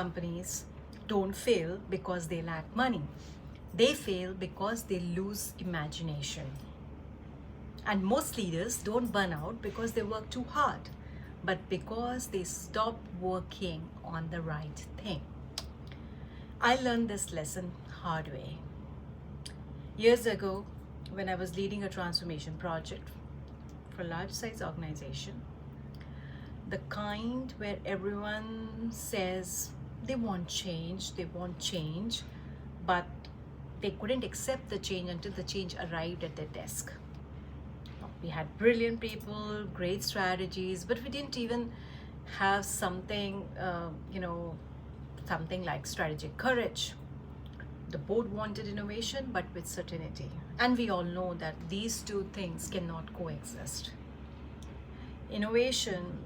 companies don't fail because they lack money. They fail because they lose imagination. And most leaders don't burn out because they work too hard, but because they stop working on the right thing. I learned this lesson hard way. Years ago, when I was leading a transformation project for a large size organization, the kind where everyone says they want change, but they couldn't accept the change until the change arrived at their desk. We had brilliant people, great strategies, but we didn't even have something like strategic courage. The board wanted innovation, but with certainty. And we all know that these two things cannot coexist. Innovation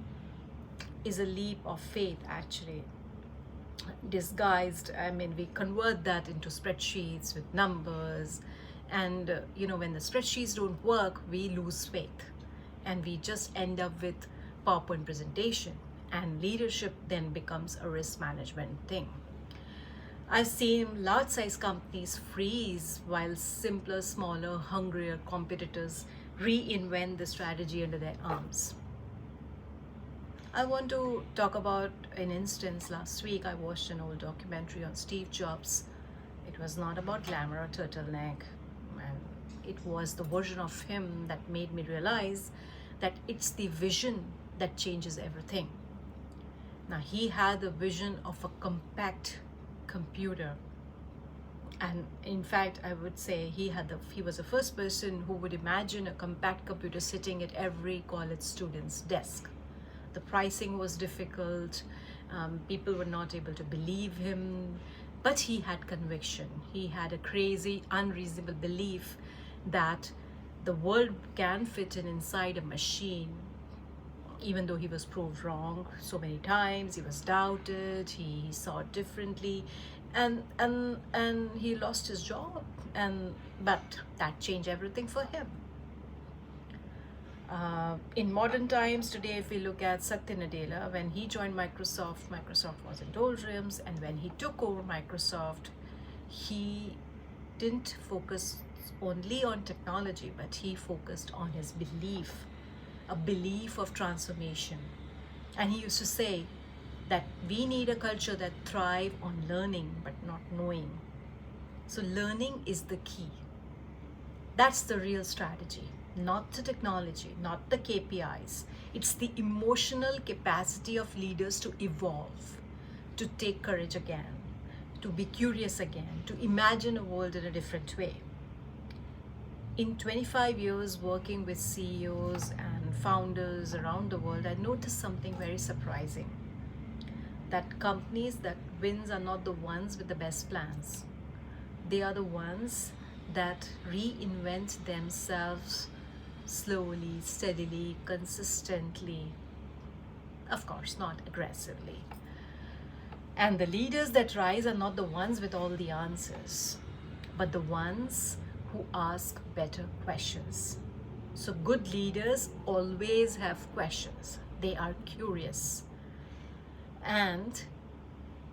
is a leap of faith, actually, disguised. We convert that into spreadsheets with numbers. And, when the spreadsheets don't work, we lose faith. And we just end up with PowerPoint presentation. And leadership then becomes a risk management thing. I've seen large-size companies freeze while simpler, smaller, hungrier competitors reinvent the strategy under their arms. I want to talk about an instance. Last week, I watched an old documentary on Steve Jobs. It was not about glamour or turtleneck. And it was the version of him that made me realize that it's the vision that changes everything. Now, he had the vision of a compact computer. And in fact, I would say he was the first person who would imagine a compact computer sitting at every college student's desk. The pricing was difficult. People were not able to believe him, but he had conviction. He had a crazy, unreasonable belief that the world can fit inside a machine. Even though he was proved wrong so many times, he was doubted, he saw it differently, and he lost his job. But that changed everything for him. In modern times today, if we look at Satya Nadella, when he joined Microsoft was in doldrums, and when he took over Microsoft, he didn't focus only on technology, but he focused on his belief, a belief of transformation. And he used to say that we need a culture that thrives on learning but not knowing. So learning is the key. That's the real strategy. Not the technology, not the KPIs. It's the emotional capacity of leaders to evolve, to take courage again, to be curious again, to imagine a world in a different way. In 25 years working with CEOs and founders around the world, I noticed something very surprising. That companies that wins are not the ones with the best plans. They are the ones that reinvent themselves slowly, steadily, consistently. Of course, not aggressively. And the leaders that rise are not the ones with all the answers, but the ones who ask better questions. So good leaders always have questions. They are curious. And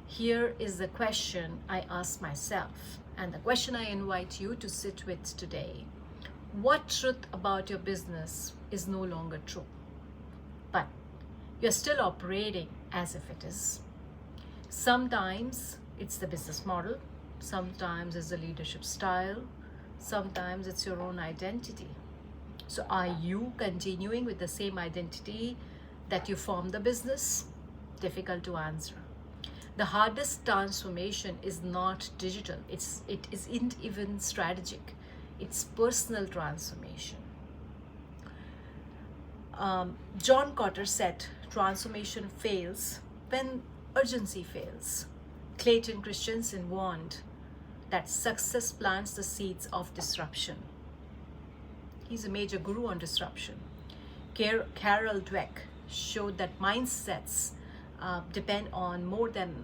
here is the question I ask myself, and the question I invite you to sit with today. What truth about your business is no longer true, but you're still operating as if it is? Sometimes it's the business model, sometimes it's the leadership style, sometimes it's your own identity. So are you continuing with the same identity that you formed the business? Difficult to answer. The hardest transformation is not digital. It isn't even strategic. It's personal transformation. John Cotter said, transformation fails when urgency fails. Clayton Christensen warned that success plants the seeds of disruption. He's a major guru on disruption. Carol Dweck showed that mindsets depend on more than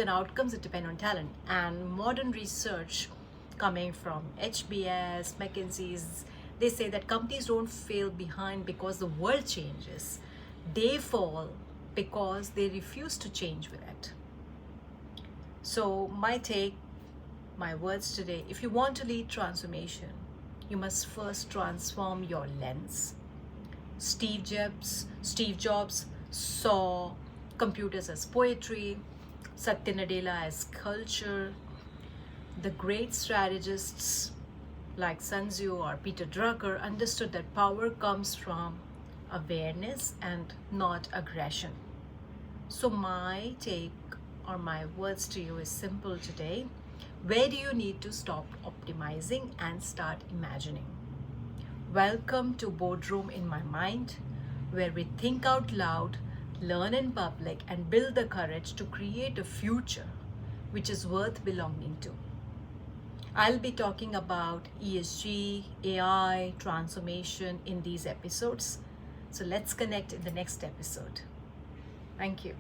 outcomes, it depends on talent. And modern research coming from HBS, McKinsey's, they say that companies don't fail behind because the world changes. They fall because they refuse to change with it. So my words today, if you want to lead transformation, you must first transform your lens. Steve Jobs saw computers as poetry, Satya Nadella as culture. The great strategists like Sun Tzu or Peter Drucker understood that power comes from awareness and not aggression. So my take or my words to you is simple today. Where do you need to stop optimizing and start imagining? Welcome to Boardroom in My Mind, where we think out loud, learn in public, and build the courage to create a future which is worth belonging to. I'll be talking about ESG, AI, transformation in these episodes. So let's connect in the next episode. Thank you.